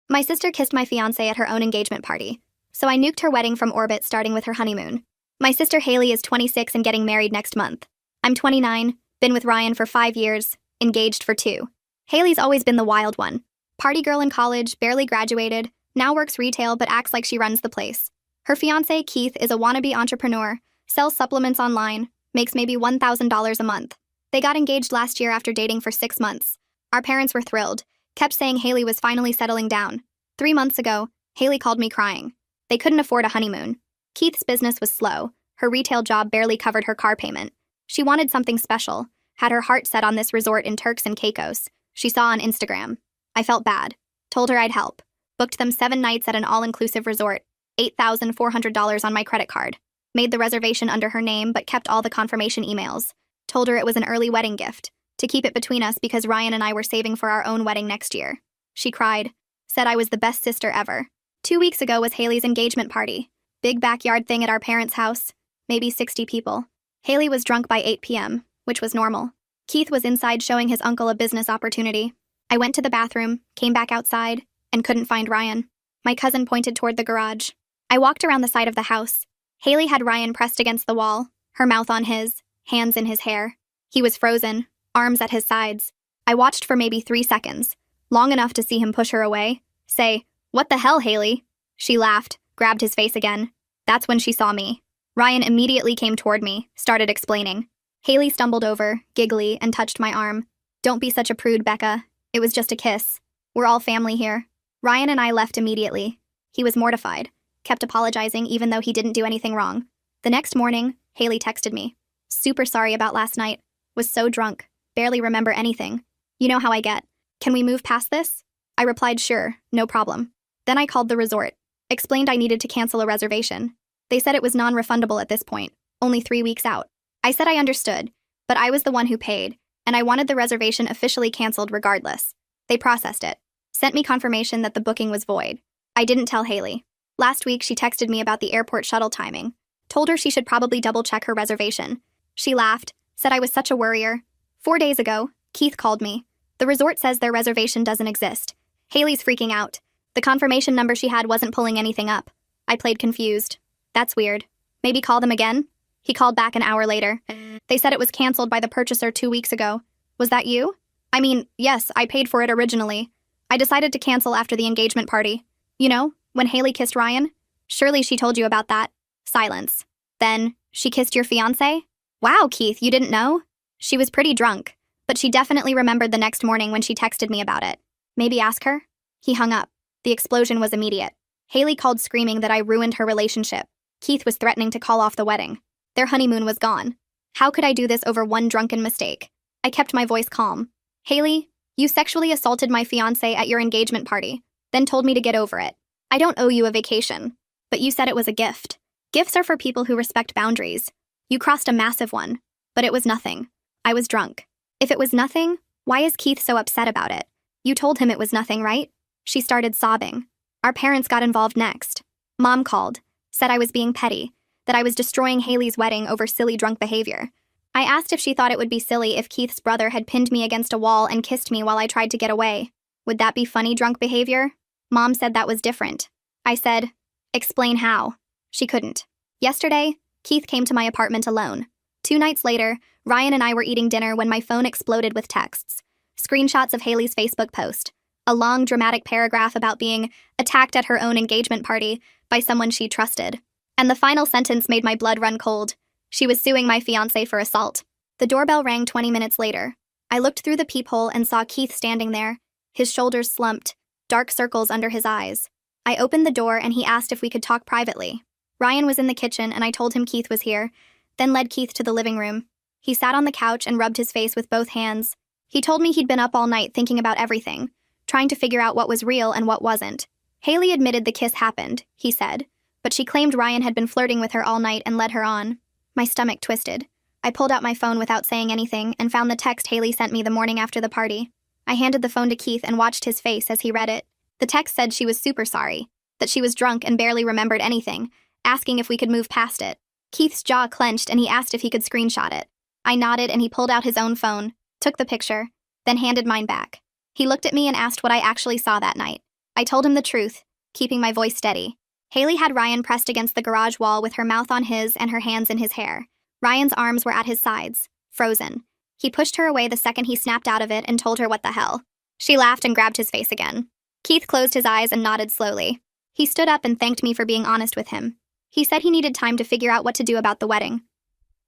My sister kissed my fiancé at her own engagement party, so I nuked her wedding from orbit starting with her honeymoon. My sister Haley is 26 and getting married next month. I'm 29, been with Ryan for 5 years, engaged for 2. Haley's always been the wild one. Party girl in college, barely graduated, now works retail but acts like she runs the place. Her fiancé, Keith, is a wannabe entrepreneur, sells supplements online, makes maybe $1,000 a month. They got engaged last year after dating for 6 months. Our parents were thrilled, kept saying Haley was finally settling down. 3 months ago, Haley called me crying. They couldn't afford a honeymoon. Keith's business was slow. Her retail job barely covered her car payment. She wanted something special, had her heart set on this resort in Turks and Caicos she saw on Instagram. I felt bad. Told her I'd help. Booked them 7 nights at an all-inclusive resort, $8,400 on my credit card. Made the reservation under her name but kept all the confirmation emails. Told her it was an early wedding gift, to keep it between us because Ryan and I were saving for our own wedding next year. She cried, said I was the best sister ever. 2 weeks ago was Haley's engagement party. Big backyard thing at our parents' house, maybe 60 people. Haley was drunk by 8 p.m., which was normal. Keith was inside showing his uncle a business opportunity. I went to the bathroom, came back outside, and couldn't find Ryan. My cousin pointed toward the garage. I walked around the side of the house. Haley had Ryan pressed against the wall, her mouth on his, hands in his hair. He was frozen, arms at his sides. I watched for maybe 3 seconds, long enough to see him push her away, say, "What the hell, Haley?" She laughed, grabbed his face again. That's when she saw me. Ryan immediately came toward me, started explaining. Haley stumbled over, giggly, and touched my arm. "Don't be such a prude, Becca. It was just a kiss. We're all family here." Ryan and I left immediately. He was mortified, kept apologizing even though he didn't do anything wrong. The next morning, Haley texted me. "Super sorry about last night. Was so drunk. Barely remember anything. You know how I get. Can we move past this?" I replied sure, no problem. Then I called the resort. Explained I needed to cancel a reservation. They said it was non-refundable at this point, only 3 weeks out. I said I understood, but I was the one who paid, and I wanted the reservation officially canceled regardless. They processed it. Sent me confirmation that the booking was void. I didn't tell Haley. Last week she texted me about the airport shuttle timing. Told her she should probably double-check her reservation. She laughed, said I was such a worrier. 4 days ago, Keith called me. The resort says their reservation doesn't exist. Haley's freaking out. The confirmation number she had wasn't pulling anything up. I played confused. That's weird. Maybe call them again? He called back an hour later. They said it was canceled by the purchaser 2 weeks ago. Was that you? I mean, yes, I paid for it originally. I decided to cancel after the engagement party. You know, when Haley kissed Ryan? Surely she told you about that. Silence. Then, she kissed your fiancé? Wow, Keith, you didn't know? She was pretty drunk, but she definitely remembered the next morning when she texted me about it. Maybe ask her? He hung up. The explosion was immediate. Haley called screaming that I ruined her relationship. Keith was threatening to call off the wedding. Their honeymoon was gone. How could I do this over one drunken mistake? I kept my voice calm. Haley, you sexually assaulted my fiancé at your engagement party, then told me to get over it. I don't owe you a vacation, but you said it was a gift. Gifts are for people who respect boundaries. You crossed a massive one, but it was nothing. I was drunk. If it was nothing, why is Keith so upset about it? You told him it was nothing, right? She started sobbing. Our parents got involved next. Mom called, said I was being petty, that I was destroying Haley's wedding over silly drunk behavior. I asked if she thought it would be silly if Keith's brother had pinned me against a wall and kissed me while I tried to get away. Would that be funny drunk behavior? Mom said that was different. I said, explain how. She couldn't. Yesterday, Keith came to my apartment alone. 2 nights later, Ryan and I were eating dinner when my phone exploded with texts. Screenshots of Haley's Facebook post. A long, dramatic paragraph about being attacked at her own engagement party by someone she trusted. And the final sentence made my blood run cold. She was suing my fiancé for assault. The doorbell rang 20 minutes later. I looked through the peephole and saw Keith standing there, his shoulders slumped, dark circles under his eyes. I opened the door and he asked if we could talk privately. Ryan was in the kitchen and I told him Keith was here, then led Keith to the living room. He sat on the couch and rubbed his face with both hands. He told me he'd been up all night thinking about everything, trying to figure out what was real and what wasn't. Haley admitted the kiss happened, he said, but she claimed Ryan had been flirting with her all night and led her on. My stomach twisted. I pulled out my phone without saying anything and found the text Haley sent me the morning after the party. I handed the phone to Keith and watched his face as he read it. The text said she was super sorry, that she was drunk and barely remembered anything, asking if we could move past it. Keith's jaw clenched and he asked if he could screenshot it. I nodded and he pulled out his own phone, took the picture, then handed mine back. He looked at me and asked what I actually saw that night. I told him the truth, keeping my voice steady. Haley had Ryan pressed against the garage wall with her mouth on his and her hands in his hair. Ryan's arms were at his sides, frozen. He pushed her away the second he snapped out of it and told her what the hell. She laughed and grabbed his face again. Keith closed his eyes and nodded slowly. He stood up and thanked me for being honest with him. He said he needed time to figure out what to do about the wedding.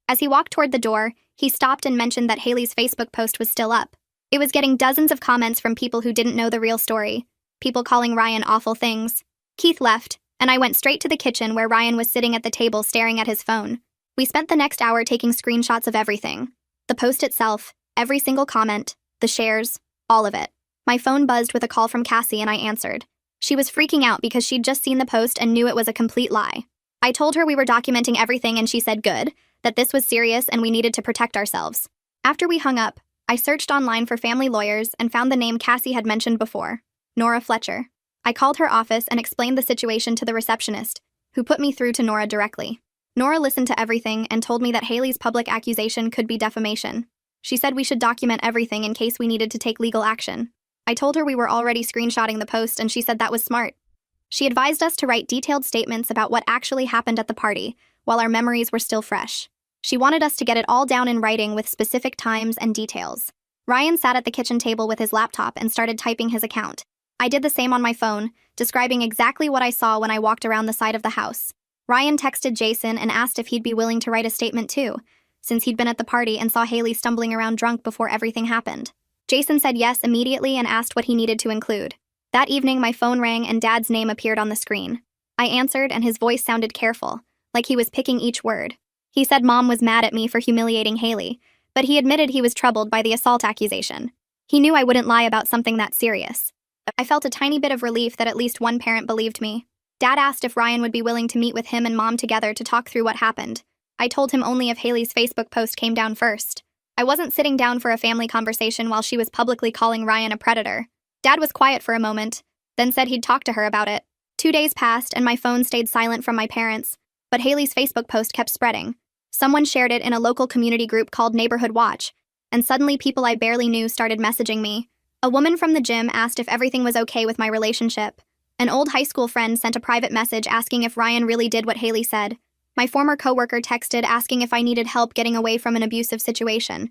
As he walked toward the door, he stopped and mentioned that Haley's Facebook post was still up. It was getting dozens of comments from people who didn't know the real story, people calling Ryan awful things. Keith left, and I went straight to the kitchen where Ryan was sitting at the table staring at his phone. We spent the next hour taking screenshots of everything. The post itself, every single comment, the shares, all of it. My phone buzzed with a call from Cassie and I answered. She was freaking out because she'd just seen the post and knew it was a complete lie. I told her we were documenting everything and she said good, that this was serious and we needed to protect ourselves. After we hung up, I searched online for family lawyers and found the name Cassie had mentioned before, Nora Fletcher. I called her office and explained the situation to the receptionist, who put me through to Nora directly. Nora listened to everything and told me that Haley's public accusation could be defamation. She said we should document everything in case we needed to take legal action. I told her we were already screenshotting the post and she said that was smart. She advised us to write detailed statements about what actually happened at the party, while our memories were still fresh. She wanted us to get it all down in writing with specific times and details. Ryan sat at the kitchen table with his laptop and started typing his account. I did the same on my phone, describing exactly what I saw when I walked around the side of the house. Ryan texted Jason and asked if he'd be willing to write a statement too, since he'd been at the party and saw Haley stumbling around drunk before everything happened. Jason said yes immediately and asked what he needed to include. That evening, my phone rang and Dad's name appeared on the screen. I answered and his voice sounded careful, like he was picking each word. He said Mom was mad at me for humiliating Haley, but he admitted he was troubled by the assault accusation. He knew I wouldn't lie about something that serious. I felt a tiny bit of relief that at least one parent believed me. Dad asked if Ryan would be willing to meet with him and Mom together to talk through what happened. I told him only if Haley's Facebook post came down first. I wasn't sitting down for a family conversation while she was publicly calling Ryan a predator. Dad was quiet for a moment, then said he'd talk to her about it. 2 days passed and my phone stayed silent from my parents, but Haley's Facebook post kept spreading. Someone shared it in a local community group called Neighborhood Watch, and suddenly people I barely knew started messaging me. A woman from the gym asked if everything was okay with my relationship. An old high school friend sent a private message asking if Ryan really did what Haley said. My former coworker texted asking if I needed help getting away from an abusive situation.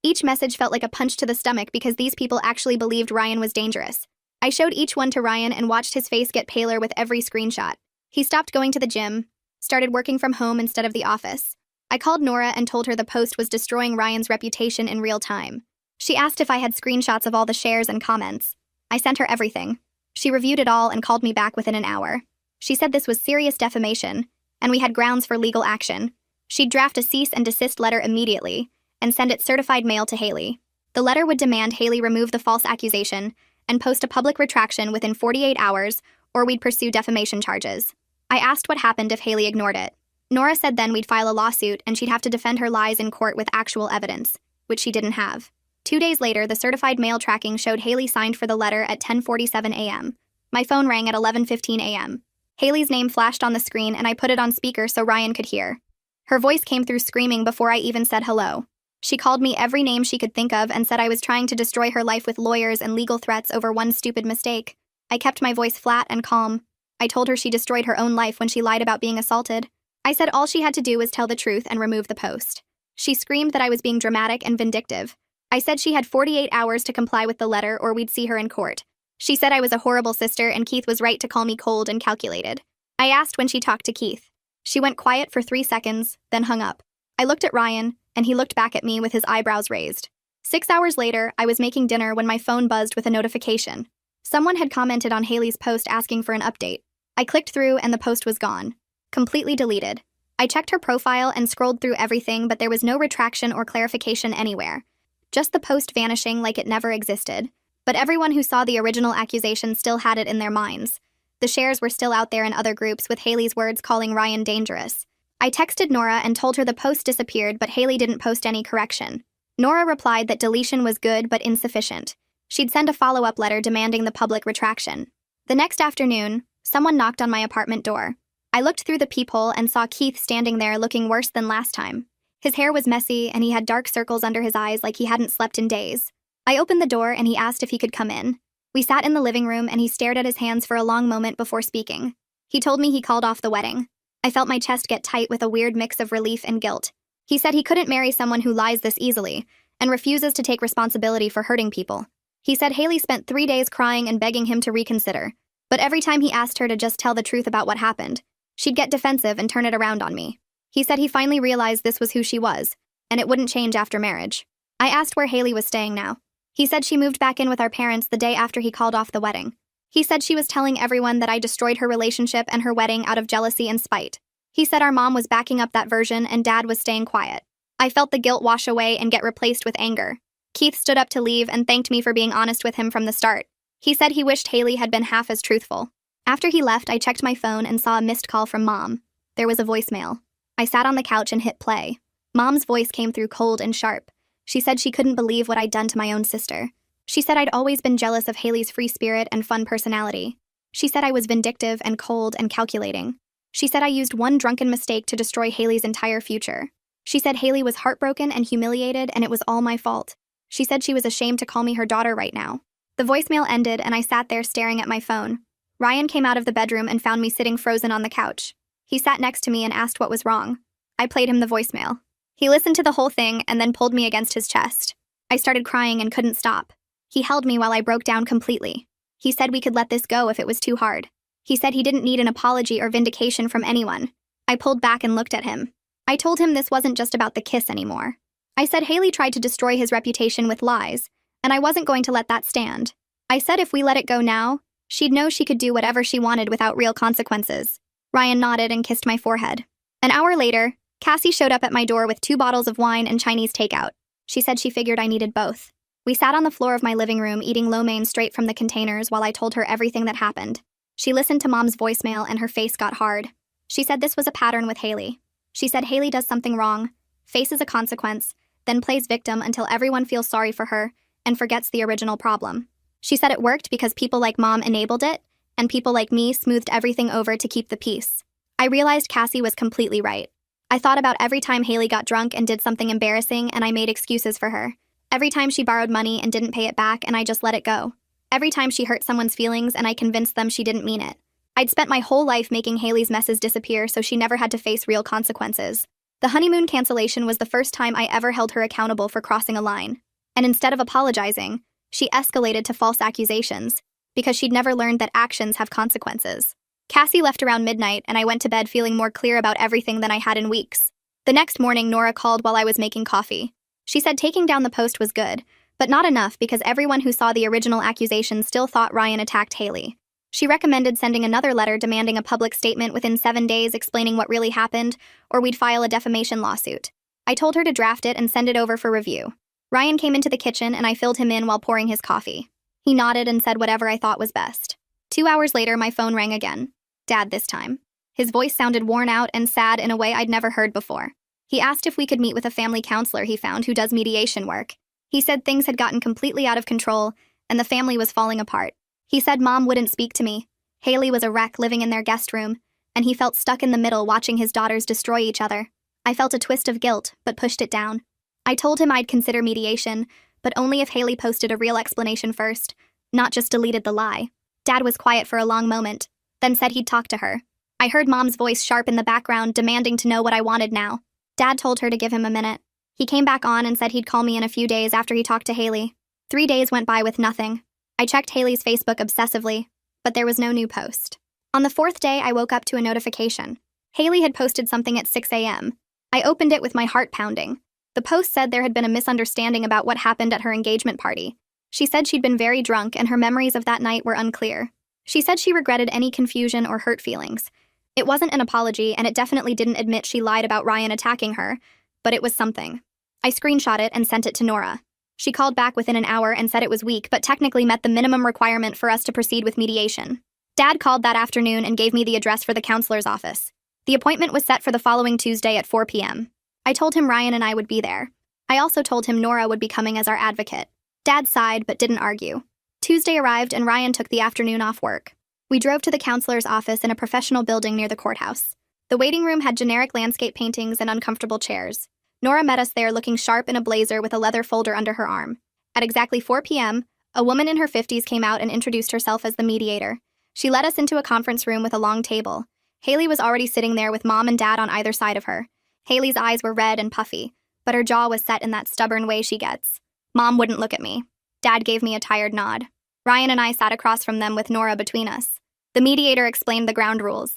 Each message felt like a punch to the stomach because these people actually believed Ryan was dangerous. I showed each one to Ryan and watched his face get paler with every screenshot. He stopped going to the gym, started working from home instead of the office. I called Nora and told her the post was destroying Ryan's reputation in real time. She asked if I had screenshots of all the shares and comments. I sent her everything. She reviewed it all and called me back within an hour. She said this was serious defamation, and we had grounds for legal action. She'd draft a cease and desist letter immediately and send it certified mail to Haley. The letter would demand Haley remove the false accusation and post a public retraction within 48 hours, or we'd pursue defamation charges. I asked what happened if Haley ignored it. Nora said then we'd file a lawsuit and she'd have to defend her lies in court with actual evidence, which she didn't have. 2 days later, the certified mail tracking showed Haley signed for the letter at 10:47 a.m. My phone rang at 11:15 a.m. Haley's name flashed on the screen and I put it on speaker so Ryan could hear. Her voice came through screaming before I even said hello. She called me every name she could think of and said I was trying to destroy her life with lawyers and legal threats over one stupid mistake. I kept my voice flat and calm. I told her she destroyed her own life when she lied about being assaulted. I said all she had to do was tell the truth and remove the post. She screamed that I was being dramatic and vindictive. I said she had 48 hours to comply with the letter or we'd see her in court. She said I was a horrible sister and Keith was right to call me cold and calculated. I asked when she talked to Keith. She went quiet for 3 seconds, then hung up. I looked at Ryan, and he looked back at me with his eyebrows raised. 6 hours later, I was making dinner when my phone buzzed with a notification. Someone had commented on Haley's post asking for an update. I clicked through and the post was gone. Completely deleted. I checked her profile and scrolled through everything, but there was no retraction or clarification anywhere. Just the post vanishing like it never existed. But everyone who saw the original accusation still had it in their minds. The shares were still out there in other groups with Haley's words calling Ryan dangerous. I texted Nora and told her the post disappeared, but Haley didn't post any correction. Nora replied that deletion was good but insufficient. She'd send a follow-up letter demanding the public retraction. The next afternoon, someone knocked on my apartment door. I looked through the peephole and saw Keith standing there looking worse than last time. His hair was messy and he had dark circles under his eyes like he hadn't slept in days. I opened the door and he asked if he could come in. We sat in the living room and he stared at his hands for a long moment before speaking. He told me he called off the wedding. I felt my chest get tight with a weird mix of relief and guilt. He said he couldn't marry someone who lies this easily and refuses to take responsibility for hurting people. He said Haley spent 3 days crying and begging him to reconsider, but every time he asked her to just tell the truth about what happened, she'd get defensive and turn it around on me. He said he finally realized this was who she was, and it wouldn't change after marriage. I asked where Haley was staying now. He said she moved back in with our parents the day after he called off the wedding. He said she was telling everyone that I destroyed her relationship and her wedding out of jealousy and spite. He said our mom was backing up that version and Dad was staying quiet. I felt the guilt wash away and get replaced with anger. Keith stood up to leave and thanked me for being honest with him from the start. He said he wished Haley had been half as truthful. After he left, I checked my phone and saw a missed call from Mom. There was a voicemail. I sat on the couch and hit play. Mom's voice came through cold and sharp. She said she couldn't believe what I'd done to my own sister. She said I'd always been jealous of Haley's free spirit and fun personality. She said I was vindictive and cold and calculating. She said I used one drunken mistake to destroy Haley's entire future. She said Haley was heartbroken and humiliated and it was all my fault. She said she was ashamed to call me her daughter right now. The voicemail ended and I sat there staring at my phone. Ryan came out of the bedroom and found me sitting frozen on the couch. He sat next to me and asked what was wrong. I played him the voicemail. He listened to the whole thing and then pulled me against his chest. I started crying and couldn't stop. He held me while I broke down completely. He said we could let this go if it was too hard. He said he didn't need an apology or vindication from anyone. I pulled back and looked at him. I told him this wasn't just about the kiss anymore. I said Haley tried to destroy his reputation with lies, and I wasn't going to let that stand. I said if we let it go now, she'd know she could do whatever she wanted without real consequences. Ryan nodded and kissed my forehead. An hour later, Cassie showed up at my door with 2 bottles of wine and Chinese takeout. She said she figured I needed both. We sat on the floor of my living room eating lo mein straight from the containers while I told her everything that happened. She listened to Mom's voicemail and her face got hard. She said this was a pattern with Haley. She said Haley does something wrong, faces a consequence, then plays victim until everyone feels sorry for her and forgets the original problem. She said it worked because people like Mom enabled it, and people like me smoothed everything over to keep the peace. I realized Cassie was completely right. I thought about every time Haley got drunk and did something embarrassing and I made excuses for her. Every time she borrowed money and didn't pay it back and I just let it go. Every time she hurt someone's feelings and I convinced them she didn't mean it. I'd spent my whole life making Haley's messes disappear so she never had to face real consequences. The honeymoon cancellation was the first time I ever held her accountable for crossing a line. And instead of apologizing, she escalated to false accusations, because she'd never learned that actions have consequences. Cassie left around midnight and I went to bed feeling more clear about everything than I had in weeks. The next morning, Nora called while I was making coffee. She said taking down the post was good, but not enough because everyone who saw the original accusation still thought Ryan attacked Haley. She recommended sending another letter demanding a public statement within 7 days explaining what really happened, or we'd file a defamation lawsuit. I told her to draft it and send it over for review. Ryan came into the kitchen and I filled him in while pouring his coffee. He nodded and said whatever I thought was best. 2 hours later, my phone rang again. Dad this time. His voice sounded worn out and sad in a way I'd never heard before. He asked if we could meet with a family counselor he found who does mediation work. He said things had gotten completely out of control and the family was falling apart. He said Mom wouldn't speak to me. Haley was a wreck living in their guest room, and he felt stuck in the middle watching his daughters destroy each other. I felt a twist of guilt, but pushed it down. I told him I'd consider mediation, but only if Haley posted a real explanation first, not just deleted the lie. Dad was quiet for a long moment, then said he'd talk to her. I heard Mom's voice sharp in the background, demanding to know what I wanted now. Dad told her to give him a minute. He came back on and said he'd call me in a few days after he talked to Haley. 3 days went by with nothing. I checked Haley's Facebook obsessively, but there was no new post. On the 4th day, I woke up to a notification. Haley had posted something at 6 a.m. I opened it with my heart pounding. The post said there had been a misunderstanding about what happened at her engagement party. She said she'd been very drunk and her memories of that night were unclear. She said she regretted any confusion or hurt feelings. It wasn't an apology, and it definitely didn't admit she lied about Ryan attacking her, but it was something. I screenshot it and sent it to Nora. She called back within an hour and said it was weak, but technically met the minimum requirement for us to proceed with mediation. Dad called that afternoon and gave me the address for the counselor's office. The appointment was set for the following Tuesday at 4 p.m. I told him Ryan and I would be there. I also told him Nora would be coming as our advocate. Dad sighed but didn't argue. Tuesday arrived and Ryan took the afternoon off work. We drove to the counselor's office in a professional building near the courthouse. The waiting room had generic landscape paintings and uncomfortable chairs. Nora met us there looking sharp in a blazer with a leather folder under her arm. At exactly 4 p.m., A woman in her 50s came out and introduced herself as the mediator. She led us into a conference room with a long table. Haley was already sitting there with Mom and Dad on either side of her. Haley's eyes were red and puffy, but her jaw was set in that stubborn way she gets. Mom wouldn't look at me. Dad gave me a tired nod. Ryan and I sat across from them with Nora between us. The mediator explained the ground rules.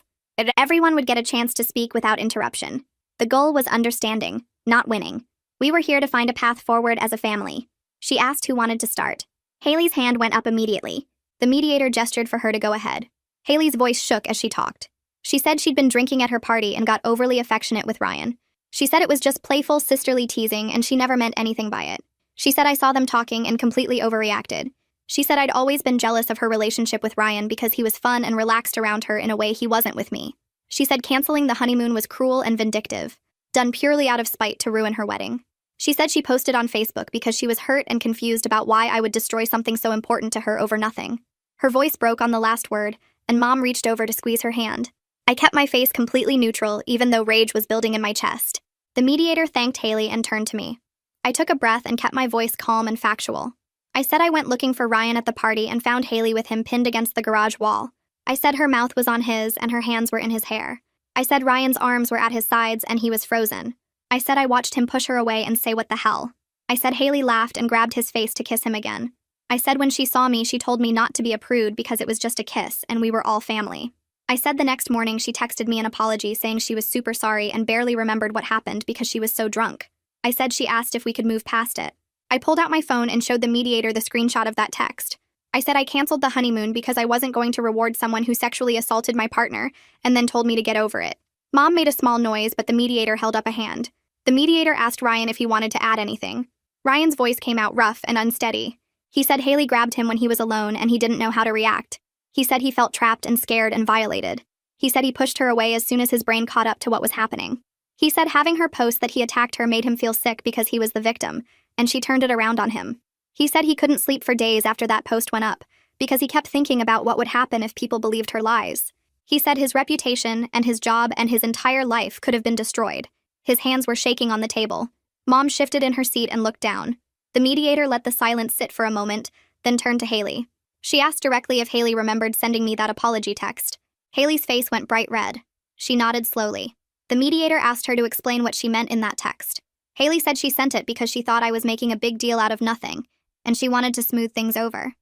Everyone would get a chance to speak without interruption. The goal was understanding, not winning. We were here to find a path forward as a family. She asked who wanted to start. Haley's hand went up immediately. The mediator gestured for her to go ahead. Haley's voice shook as she talked. She said she'd been drinking at her party and got overly affectionate with Ryan. She said it was just playful, sisterly teasing and she never meant anything by it. She said I saw them talking and completely overreacted. She said I'd always been jealous of her relationship with Ryan because he was fun and relaxed around her in a way he wasn't with me. She said canceling the honeymoon was cruel and vindictive, done purely out of spite to ruin her wedding. She said she posted on Facebook because she was hurt and confused about why I would destroy something so important to her over nothing. Her voice broke on the last word, and Mom reached over to squeeze her hand. I kept my face completely neutral, even though rage was building in my chest. The mediator thanked Haley and turned to me. I took a breath and kept my voice calm and factual. I said I went looking for Ryan at the party and found Haley with him pinned against the garage wall. I said her mouth was on his and her hands were in his hair. I said Ryan's arms were at his sides and he was frozen. I said I watched him push her away and say what the hell. I said Haley laughed and grabbed his face to kiss him again. I said when she saw me, she told me not to be a prude because it was just a kiss and we were all family. I said the next morning she texted me an apology saying she was super sorry and barely remembered what happened because she was so drunk. I said she asked if we could move past it. I pulled out my phone and showed the mediator the screenshot of that text. I said I canceled the honeymoon because I wasn't going to reward someone who sexually assaulted my partner and then told me to get over it. Mom made a small noise, but the mediator held up a hand. The mediator asked Ryan if he wanted to add anything. Ryan's voice came out rough and unsteady. He said Haley grabbed him when he was alone and he didn't know how to react. He said he felt trapped and scared and violated. He said he pushed her away as soon as his brain caught up to what was happening. He said having her post that he attacked her made him feel sick because he was the victim, and she turned it around on him. He said he couldn't sleep for days after that post went up, because he kept thinking about what would happen if people believed her lies. He said his reputation and his job and his entire life could have been destroyed. His hands were shaking on the table. Mom shifted in her seat and looked down. The mediator let the silence sit for a moment, then turned to Haley. She asked directly if Haley remembered sending me that apology text. Haley's face went bright red. She nodded slowly. The mediator asked her to explain what she meant in that text. Haley said she sent it because she thought I was making a big deal out of nothing, and she wanted to smooth things over.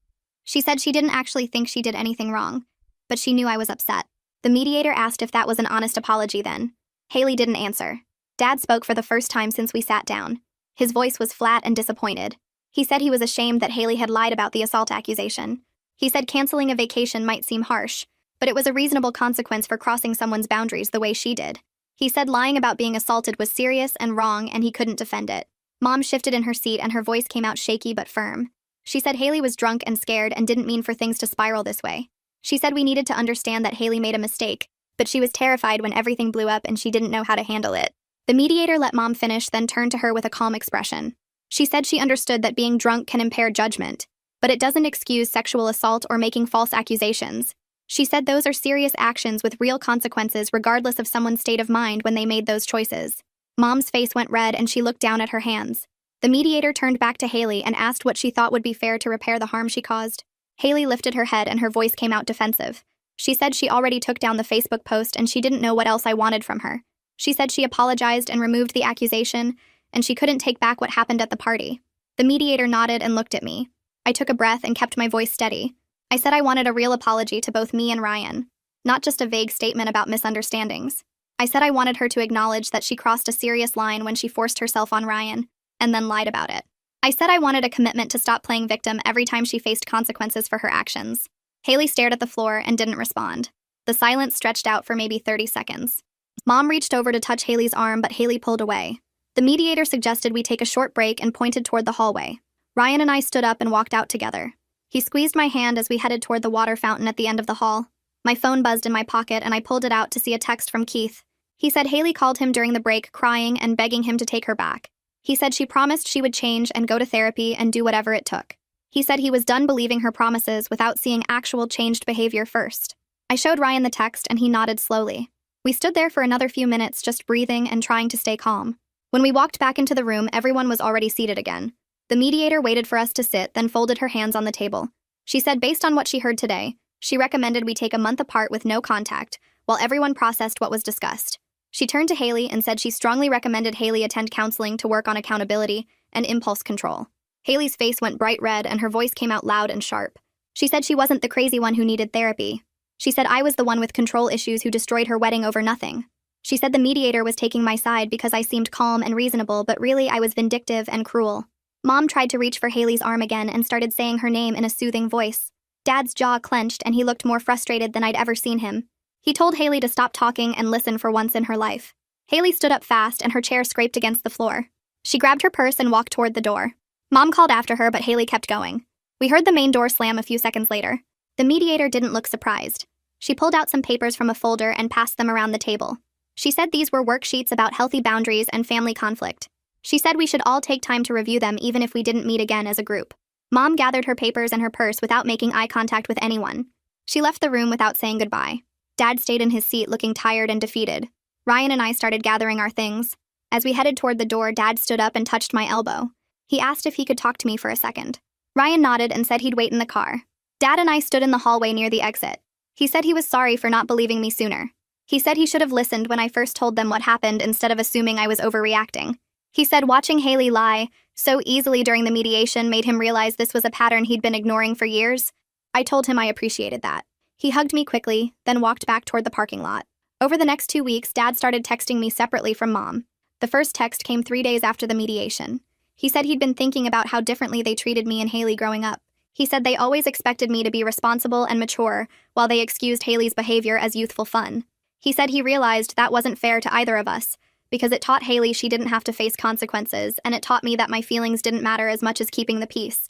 She said she didn't actually think she did anything wrong, but she knew I was upset. The mediator asked if that was an honest apology then. Haley didn't answer. Dad spoke for the first time since we sat down. His voice was flat and disappointed. He said he was ashamed that Haley had lied about the assault accusation. He said canceling a vacation might seem harsh, but it was a reasonable consequence for crossing someone's boundaries the way she did. He said lying about being assaulted was serious and wrong and he couldn't defend it. Mom shifted in her seat and her voice came out shaky but firm. She said Haley was drunk and scared and didn't mean for things to spiral this way. She said we needed to understand that Haley made a mistake, but she was terrified when everything blew up and she didn't know how to handle it. The mediator let Mom finish, then turned to her with a calm expression. She said she understood that being drunk can impair judgment, but it doesn't excuse sexual assault or making false accusations. She said those are serious actions with real consequences regardless of someone's state of mind when they made those choices. Mom's face went red and she looked down at her hands. The mediator turned back to Haley and asked what she thought would be fair to repair the harm she caused. Haley lifted her head and her voice came out defensive. She said she already took down the Facebook post and she didn't know what else I wanted from her. She said she apologized and removed the accusation, and she couldn't take back what happened at the party. The mediator nodded and looked at me. I took a breath and kept my voice steady. I said I wanted a real apology to both me and Ryan, not just a vague statement about misunderstandings. I said I wanted her to acknowledge that she crossed a serious line when she forced herself on Ryan, and then lied about it. I said I wanted a commitment to stop playing victim every time she faced consequences for her actions. Haley stared at the floor and didn't respond. The silence stretched out for maybe 30 seconds. Mom reached over to touch Haley's arm, but Haley pulled away. The mediator suggested we take a short break and pointed toward the hallway. Ryan and I stood up and walked out together. He squeezed my hand as we headed toward the water fountain at the end of the hall. My phone buzzed in my pocket and I pulled it out to see a text from Keith. He said Haley called him during the break crying and begging him to take her back. He said she promised she would change and go to therapy and do whatever it took. He said he was done believing her promises without seeing actual changed behavior first. I showed Ryan the text and he nodded slowly. We stood there for another few minutes just breathing and trying to stay calm. When we walked back into the room, everyone was already seated again. The mediator waited for us to sit, then folded her hands on the table. She said based on what she heard today, she recommended we take a month apart with no contact, while everyone processed what was discussed. She turned to Haley and said she strongly recommended Haley attend counseling to work on accountability and impulse control. Haley's face went bright red and her voice came out loud and sharp. She said she wasn't the crazy one who needed therapy. She said I was the one with control issues who destroyed her wedding over nothing. She said the mediator was taking my side because I seemed calm and reasonable, but really I was vindictive and cruel. Mom tried to reach for Haley's arm again and started saying her name in a soothing voice. Dad's jaw clenched and he looked more frustrated than I'd ever seen him. He told Haley to stop talking and listen for once in her life. Haley stood up fast and her chair scraped against the floor. She grabbed her purse and walked toward the door. Mom called after her, but Haley kept going. We heard the main door slam a few seconds later. The mediator didn't look surprised. She pulled out some papers from a folder and passed them around the table. She said these were worksheets about healthy boundaries and family conflict. She said we should all take time to review them even if we didn't meet again as a group. Mom gathered her papers and her purse without making eye contact with anyone. She left the room without saying goodbye. Dad stayed in his seat looking tired and defeated. Ryan and I started gathering our things. As we headed toward the door, Dad stood up and touched my elbow. He asked if he could talk to me for a second. Ryan nodded and said he'd wait in the car. Dad and I stood in the hallway near the exit. He said he was sorry for not believing me sooner. He said he should have listened when I first told them what happened instead of assuming I was overreacting. He said watching Haley lie so easily during the mediation made him realize this was a pattern he'd been ignoring for years. I told him I appreciated that. He hugged me quickly, then walked back toward the parking lot. Over the next 2 weeks, Dad started texting me separately from Mom. The first text came 3 days after the mediation. He said he'd been thinking about how differently they treated me and Haley growing up. He said they always expected me to be responsible and mature, while they excused Haley's behavior as youthful fun. He said he realized that wasn't fair to either of us, because it taught Haley she didn't have to face consequences, and it taught me that my feelings didn't matter as much as keeping the peace.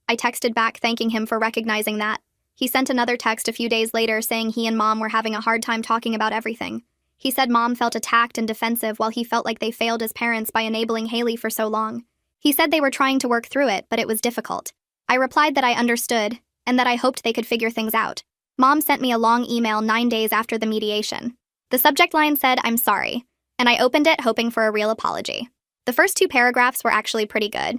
I texted back thanking him for recognizing that. He sent another text a few days later saying he and Mom were having a hard time talking about everything. He said Mom felt attacked and defensive while he felt like they failed as parents by enabling Haley for so long. He said they were trying to work through it, but it was difficult. I replied that I understood, and that I hoped they could figure things out. Mom sent me a long email 9 days after the mediation. The subject line said, "I'm sorry," and I opened it hoping for a real apology. The first 2 paragraphs were actually pretty good.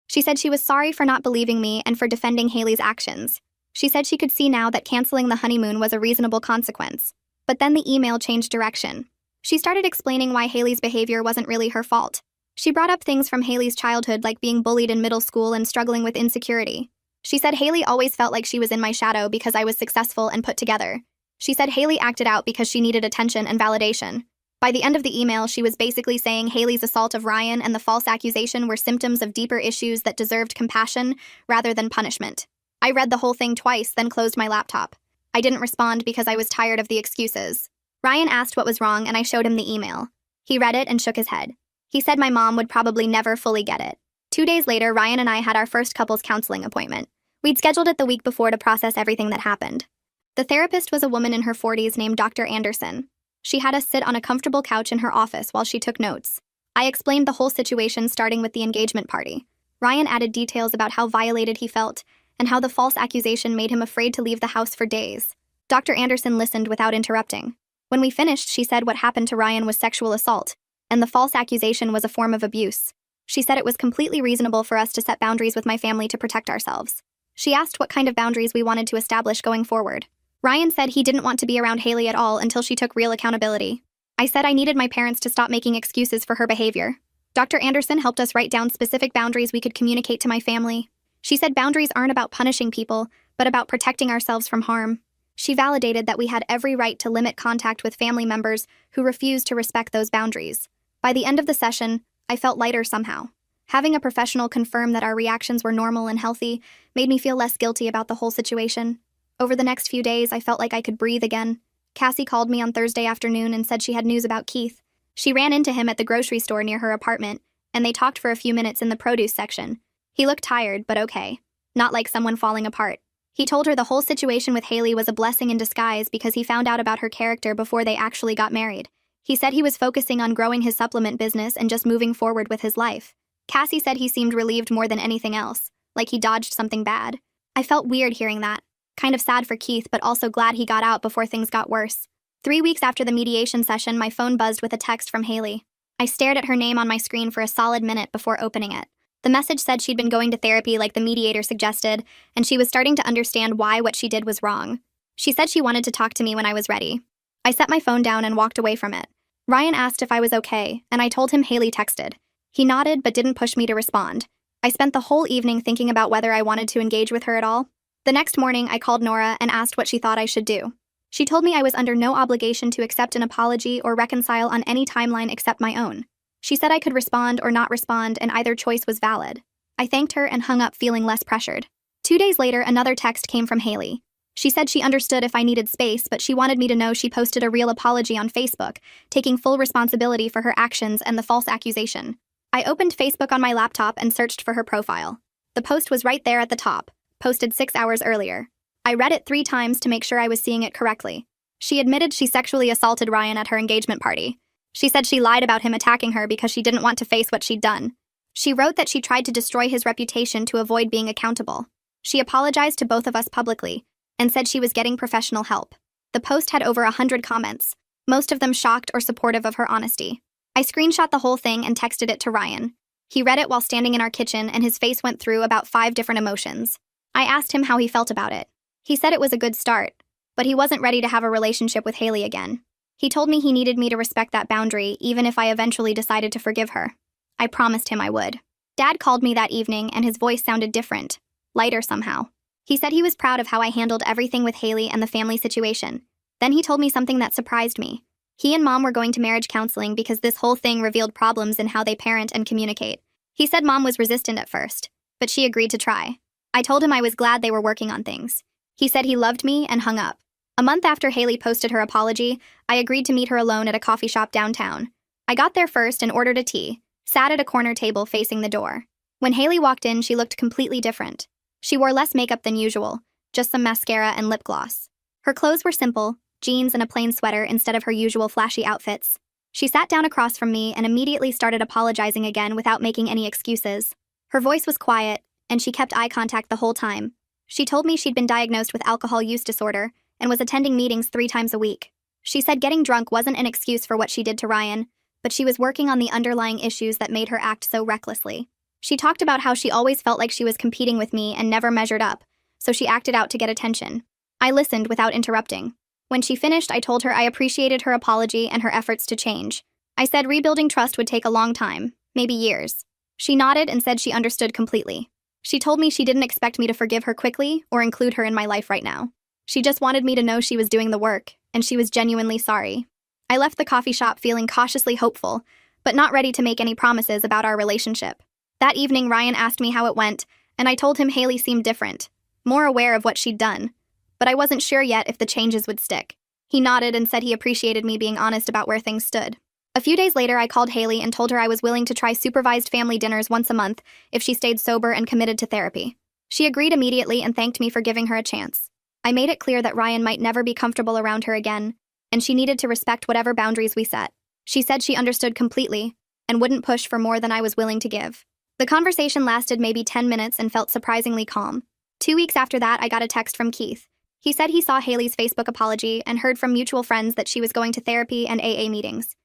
She said she was sorry for not believing me and for defending Haley's actions. She said she could see now that canceling the honeymoon was a reasonable consequence. But then the email changed direction. She started explaining why Haley's behavior wasn't really her fault. She brought up things from Haley's childhood like being bullied in middle school and struggling with insecurity. She said Haley always felt like she was in my shadow because I was successful and put together. She said Haley acted out because she needed attention and validation. By the end of the email, she was basically saying Haley's assault of Ryan and the false accusation were symptoms of deeper issues that deserved compassion rather than punishment. I read the whole thing twice, then closed my laptop. I didn't respond because I was tired of the excuses. Ryan asked what was wrong and I showed him the email. He read it and shook his head. He said my mom would probably never fully get it. 2 days later, Ryan and I had our first couples counseling appointment. We'd scheduled it the week before to process everything that happened. The therapist was a woman in her 40s named Dr. Anderson. She had us sit on a comfortable couch in her office while she took notes. I explained the whole situation starting with the engagement party. Ryan added details about how violated he felt and how the false accusation made him afraid to leave the house for days. Dr. Anderson listened without interrupting. When we finished, she said what happened to Ryan was sexual assault, and the false accusation was a form of abuse. She said it was completely reasonable for us to set boundaries with my family to protect ourselves. She asked what kind of boundaries we wanted to establish going forward. Ryan said he didn't want to be around Haley at all until she took real accountability. I said I needed my parents to stop making excuses for her behavior. Dr. Anderson helped us write down specific boundaries we could communicate to my family. She said boundaries aren't about punishing people, but about protecting ourselves from harm. She validated that we had every right to limit contact with family members who refused to respect those boundaries. By the end of the session, I felt lighter somehow. Having a professional confirm that our reactions were normal and healthy made me feel less guilty about the whole situation. Over the next few days, I felt like I could breathe again. Cassie called me on Thursday afternoon and said she had news about Keith. She ran into him at the grocery store near her apartment, and they talked for a few minutes in the produce section. He looked tired, but okay. Not like someone falling apart. He told her the whole situation with Haley was a blessing in disguise because he found out about her character before they actually got married. He said he was focusing on growing his supplement business and just moving forward with his life. Cassie said he seemed relieved more than anything else, like he dodged something bad. I felt weird hearing that. Kind of sad for Keith, but also glad he got out before things got worse. 3 weeks after the mediation session, my phone buzzed with a text from Haley. I stared at her name on my screen for a solid minute before opening it. The message said she'd been going to therapy like the mediator suggested, and she was starting to understand why what she did was wrong. She said she wanted to talk to me when I was ready. I set my phone down and walked away from it. Ryan asked if I was okay, and I told him Haley texted. He nodded but didn't push me to respond. I spent the whole evening thinking about whether I wanted to engage with her at all. The next morning, I called Nora and asked what she thought I should do. She told me I was under no obligation to accept an apology or reconcile on any timeline except my own. She said I could respond or not respond, and either choice was valid. I thanked her and hung up feeling less pressured. 2 days later, another text came from Haley. She said she understood if I needed space, but she wanted me to know she posted a real apology on Facebook, taking full responsibility for her actions and the false accusation. I opened Facebook on my laptop and searched for her profile. The post was right there at the top, posted 6 hours earlier. I read it 3 times to make sure I was seeing it correctly. She admitted she sexually assaulted Ryan at her engagement party. She said she lied about him attacking her because she didn't want to face what she'd done. She wrote that she tried to destroy his reputation to avoid being accountable. She apologized to both of us publicly and said she was getting professional help. The post had over 100 comments, most of them shocked or supportive of her honesty. I screenshot the whole thing and texted it to Ryan. He read it while standing in our kitchen, and his face went through about 5 different emotions. I asked him how he felt about it. He said it was a good start, but he wasn't ready to have a relationship with Haley again. He told me he needed me to respect that boundary, even if I eventually decided to forgive her. I promised him I would. Dad called me that evening, and his voice sounded different, lighter somehow. He said he was proud of how I handled everything with Haley and the family situation. Then he told me something that surprised me. He and Mom were going to marriage counseling because this whole thing revealed problems in how they parent and communicate. He said Mom was resistant at first, but she agreed to try. I told him I was glad they were working on things. He said he loved me and hung up. A month after Haley posted her apology, I agreed to meet her alone at a coffee shop downtown. I got there first and ordered a tea, sat at a corner table facing the door. When Haley walked in, she looked completely different. She wore less makeup than usual, just some mascara and lip gloss. Her clothes were simple, jeans and a plain sweater instead of her usual flashy outfits. She sat down across from me and immediately started apologizing again without making any excuses. Her voice was quiet, and she kept eye contact the whole time. She told me she'd been diagnosed with alcohol use disorder and was attending meetings 3 times a week. She said getting drunk wasn't an excuse for what she did to Ryan, but she was working on the underlying issues that made her act so recklessly. She talked about how she always felt like she was competing with me and never measured up, so she acted out to get attention. I listened without interrupting. When she finished, I told her I appreciated her apology and her efforts to change. I said rebuilding trust would take a long time, maybe years. She nodded and said she understood completely. She told me she didn't expect me to forgive her quickly or include her in my life right now. She just wanted me to know she was doing the work, and she was genuinely sorry. I left the coffee shop feeling cautiously hopeful, but not ready to make any promises about our relationship. That evening, Ryan asked me how it went, and I told him Haley seemed different, more aware of what she'd done, but I wasn't sure yet if the changes would stick. He nodded and said he appreciated me being honest about where things stood. A few days later, I called Haley and told her I was willing to try supervised family dinners once a month if she stayed sober and committed to therapy. She agreed immediately and thanked me for giving her a chance. I made it clear that Ryan might never be comfortable around her again, and she needed to respect whatever boundaries we set. She said she understood completely and wouldn't push for more than I was willing to give. The conversation lasted maybe 10 minutes and felt surprisingly calm. 2 weeks after that, I got a text from Keith. He said he saw Haley's Facebook apology and heard from mutual friends that she was going to therapy and AA meetings.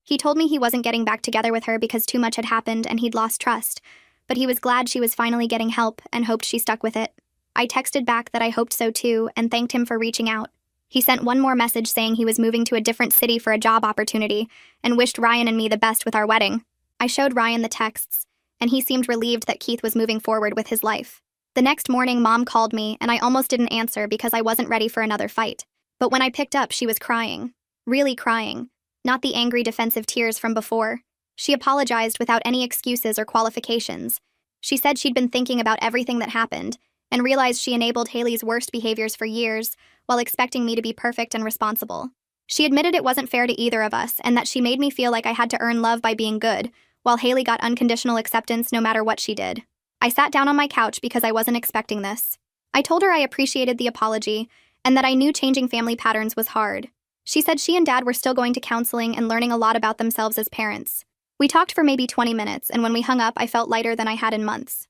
He told me he wasn't getting back together with her because too much had happened and he'd lost trust, but he was glad she was finally getting help and hoped she stuck with it. I texted back that I hoped so too and thanked him for reaching out. He sent one more message saying he was moving to a different city for a job opportunity and wished Ryan and me the best with our wedding. I showed Ryan the texts, and he seemed relieved that Keith was moving forward with his life. The next morning, Mom called me, and I almost didn't answer because I wasn't ready for another fight. But when I picked up, she was crying. Really crying. Not the angry, defensive tears from before. She apologized without any excuses or qualifications. She said she'd been thinking about everything that happened and realized she enabled Haley's worst behaviors for years while expecting me to be perfect and responsible. She admitted it wasn't fair to either of us and that she made me feel like I had to earn love by being good, while Haley got unconditional acceptance no matter what she did. I sat down on my couch because I wasn't expecting this. I told her I appreciated the apology and that I knew changing family patterns was hard. She said she and Dad were still going to counseling and learning a lot about themselves as parents. We talked for maybe 20 minutes, and when we hung up, I felt lighter than I had in months.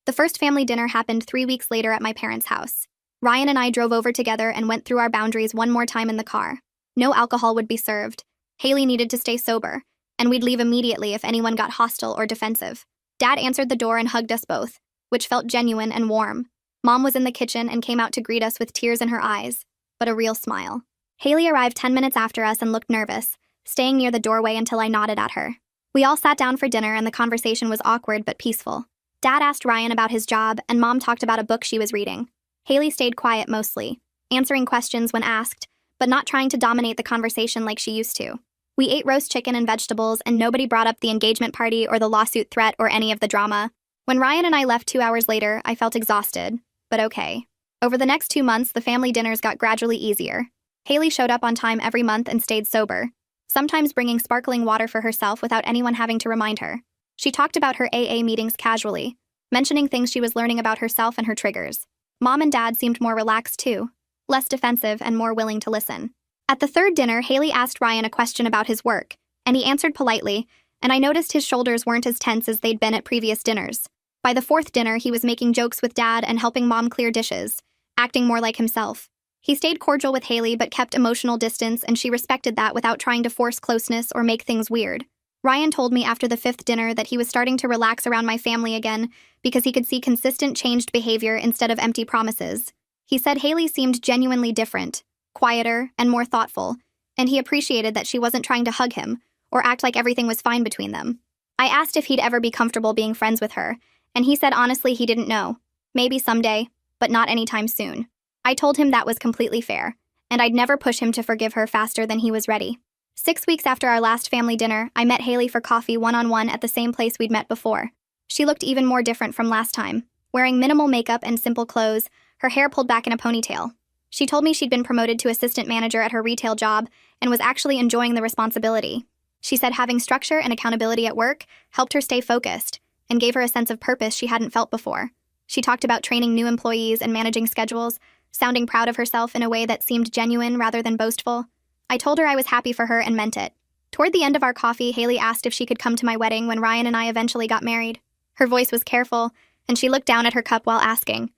The first family dinner happened 3 weeks later at my parents' house. Ryan and I drove over together and went through our boundaries one more time in the car. No alcohol would be served. Haley needed to stay sober, and we'd leave immediately if anyone got hostile or defensive. Dad answered the door and hugged us both, which felt genuine and warm. Mom was in the kitchen and came out to greet us with tears in her eyes, but a real smile. Haley arrived 10 minutes after us and looked nervous, staying near the doorway until I nodded at her. We all sat down for dinner and the conversation was awkward but peaceful. Dad asked Ryan about his job and Mom talked about a book she was reading. Haley stayed quiet mostly, answering questions when asked, but not trying to dominate the conversation like she used to. We ate roast chicken and vegetables and nobody brought up the engagement party or the lawsuit threat or any of the drama. When Ryan and I left 2 hours later, I felt exhausted, but okay. Over the next 2 months, the family dinners got gradually easier. Haley showed up on time every month and stayed sober, sometimes bringing sparkling water for herself without anyone having to remind her. She talked about her AA meetings casually, mentioning things she was learning about herself and her triggers. Mom and Dad seemed more relaxed too, less defensive and more willing to listen. At the third dinner, Haley asked Ryan a question about his work, and he answered politely, and I noticed his shoulders weren't as tense as they'd been at previous dinners. By the fourth dinner, he was making jokes with Dad and helping Mom clear dishes, acting more like himself. He stayed cordial with Haley but kept emotional distance, and she respected that without trying to force closeness or make things weird. Ryan told me after the fifth dinner that he was starting to relax around my family again because he could see consistent changed behavior instead of empty promises. He said Haley seemed genuinely different, quieter, and more thoughtful, and he appreciated that she wasn't trying to hug him or act like everything was fine between them. I asked if he'd ever be comfortable being friends with her, and he said honestly he didn't know. Maybe someday, but not anytime soon. I told him that was completely fair, and I'd never push him to forgive her faster than he was ready. 6 weeks after our last family dinner, I met Haley for coffee one-on-one at the same place we'd met before. She looked even more different from last time, wearing minimal makeup and simple clothes, her hair pulled back in a ponytail. She told me she'd been promoted to assistant manager at her retail job and was actually enjoying the responsibility. She said having structure and accountability at work helped her stay focused and gave her a sense of purpose she hadn't felt before. She talked about training new employees and managing schedules, sounding proud of herself in a way that seemed genuine rather than boastful. I told her I was happy for her and meant it. Toward the end of our coffee, Haley asked if she could come to my wedding when Ryan and I eventually got married. Her voice was careful, and she looked down at her cup while asking.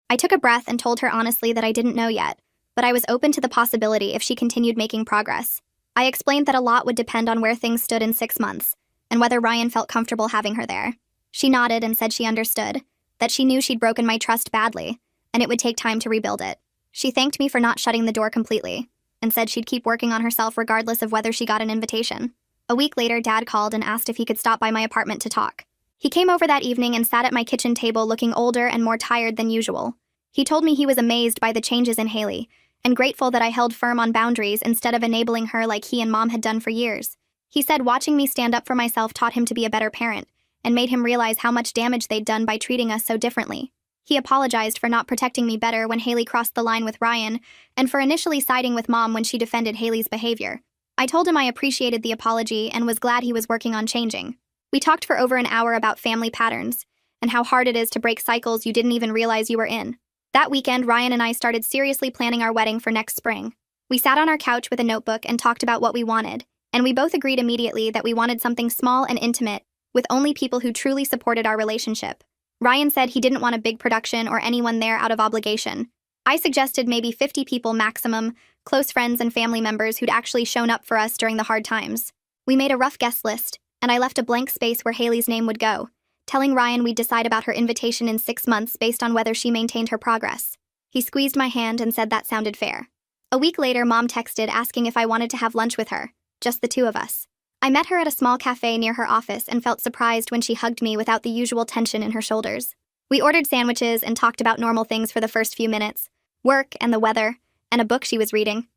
I took a breath and told her honestly that I didn't know yet, but I was open to the possibility if she continued making progress. I explained that a lot would depend on where things stood in 6 months, and whether Ryan felt comfortable having her there. She nodded and said she understood, that she knew she'd broken my trust badly, and it would take time to rebuild it. She thanked me for not shutting the door completely, and said she'd keep working on herself regardless of whether she got an invitation. A week later, Dad called and asked if he could stop by my apartment to talk. He came over that evening and sat at my kitchen table looking older and more tired than usual. He told me he was amazed by the changes in Haley, and grateful that I held firm on boundaries instead of enabling her like he and Mom had done for years. He said watching me stand up for myself taught him to be a better parent, and made him realize how much damage they'd done by treating us so differently. He apologized for not protecting me better when Haley crossed the line with Ryan, and for initially siding with Mom when she defended Haley's behavior. I told him I appreciated the apology and was glad he was working on changing. We talked for over an hour about family patterns, and how hard it is to break cycles you didn't even realize you were in. That weekend, Ryan and I started seriously planning our wedding for next spring. We sat on our couch with a notebook and talked about what we wanted, and we both agreed immediately that we wanted something small and intimate, with only people who truly supported our relationship. Ryan said he didn't want a big production or anyone there out of obligation. I suggested maybe 50 people maximum, close friends and family members who'd actually shown up for us during the hard times. We made a rough guest list, and I left a blank space where Haley's name would go, telling Ryan we'd decide about her invitation in 6 months based on whether she maintained her progress. He squeezed my hand and said that sounded fair. A week later, Mom texted asking if I wanted to have lunch with her, just the two of us. I met her at a small cafe near her office and felt surprised when she hugged me without the usual tension in her shoulders. We ordered sandwiches and talked about normal things for the first few minutes, work and the weather, and a book she was reading.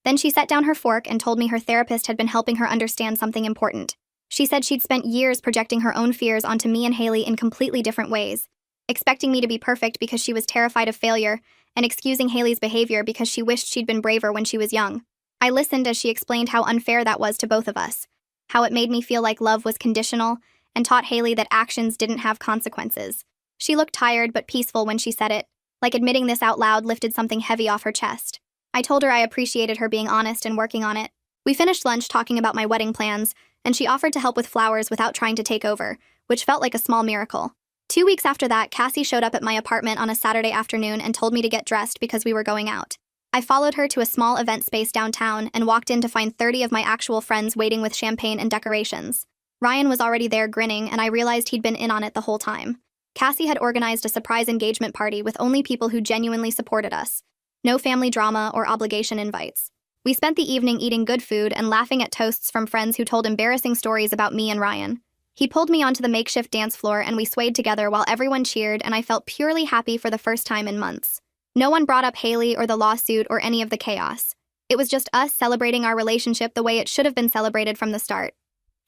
Then she set down her fork and told me her therapist had been helping her understand something important. She said she'd spent years projecting her own fears onto me and Haley in completely different ways, expecting me to be perfect because she was terrified of failure, and excusing Haley's behavior because she wished she'd been braver when she was young. I listened as she explained how unfair that was to both of us, how it made me feel like love was conditional, and taught Haley that actions didn't have consequences. She looked tired but peaceful when she said it, like admitting this out loud lifted something heavy off her chest. I told her I appreciated her being honest and working on it. We finished lunch talking about my wedding plans, and she offered to help with flowers without trying to take over, which felt like a small miracle. 2 weeks after that, Cassie showed up at my apartment on a Saturday afternoon and told me to get dressed because we were going out. I followed her to a small event space downtown and walked in to find 30 of my actual friends waiting with champagne and decorations. Ryan was already there grinning, and I realized he'd been in on it the whole time. Cassie had organized a surprise engagement party with only people who genuinely supported us. No family drama or obligation invites. We spent the evening eating good food and laughing at toasts from friends who told embarrassing stories about me and Ryan. He pulled me onto the makeshift dance floor and we swayed together while everyone cheered, and I felt purely happy for the first time in months. No one brought up Haley or the lawsuit or any of the chaos. It was just us celebrating our relationship the way it should have been celebrated from the start.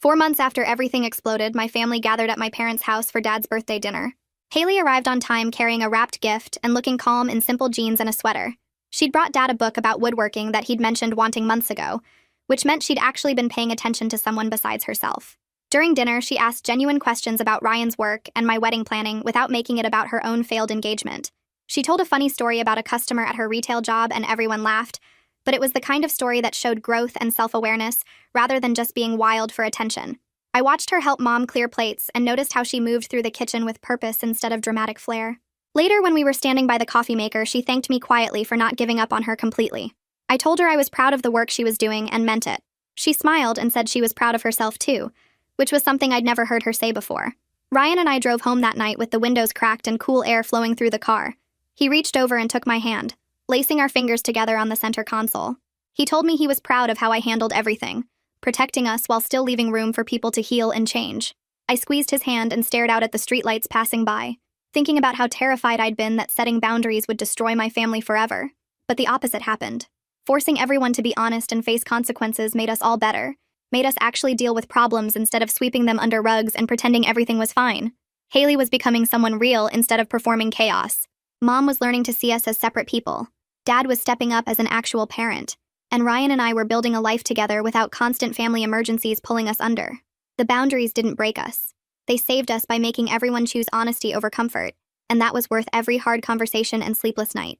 4 months after everything exploded, my family gathered at my parents' house for Dad's birthday dinner. Haley arrived on time carrying a wrapped gift and looking calm in simple jeans and a sweater. She'd brought Dad a book about woodworking that he'd mentioned wanting months ago, which meant she'd actually been paying attention to someone besides herself. During dinner, she asked genuine questions about Ryan's work and my wedding planning without making it about her own failed engagement. She told a funny story about a customer at her retail job and everyone laughed, but it was the kind of story that showed growth and self-awareness rather than just being wild for attention. I watched her help Mom clear plates and noticed how she moved through the kitchen with purpose instead of dramatic flair. Later, when we were standing by the coffee maker, she thanked me quietly for not giving up on her completely. I told her I was proud of the work she was doing and meant it. She smiled and said she was proud of herself too, which was something I'd never heard her say before. Ryan and I drove home that night with the windows cracked and cool air flowing through the car. He reached over and took my hand, lacing our fingers together on the center console. He told me he was proud of how I handled everything, protecting us while still leaving room for people to heal and change. I squeezed his hand and stared out at the streetlights passing by, thinking about how terrified I'd been that setting boundaries would destroy my family forever. But the opposite happened. Forcing everyone to be honest and face consequences made us all better, made us actually deal with problems instead of sweeping them under rugs and pretending everything was fine. Haley was becoming someone real instead of performing chaos. Mom was learning to see us as separate people. Dad was stepping up as an actual parent. And Ryan and I were building a life together without constant family emergencies pulling us under. The boundaries didn't break us. They saved us by making everyone choose honesty over comfort, and that was worth every hard conversation and sleepless night.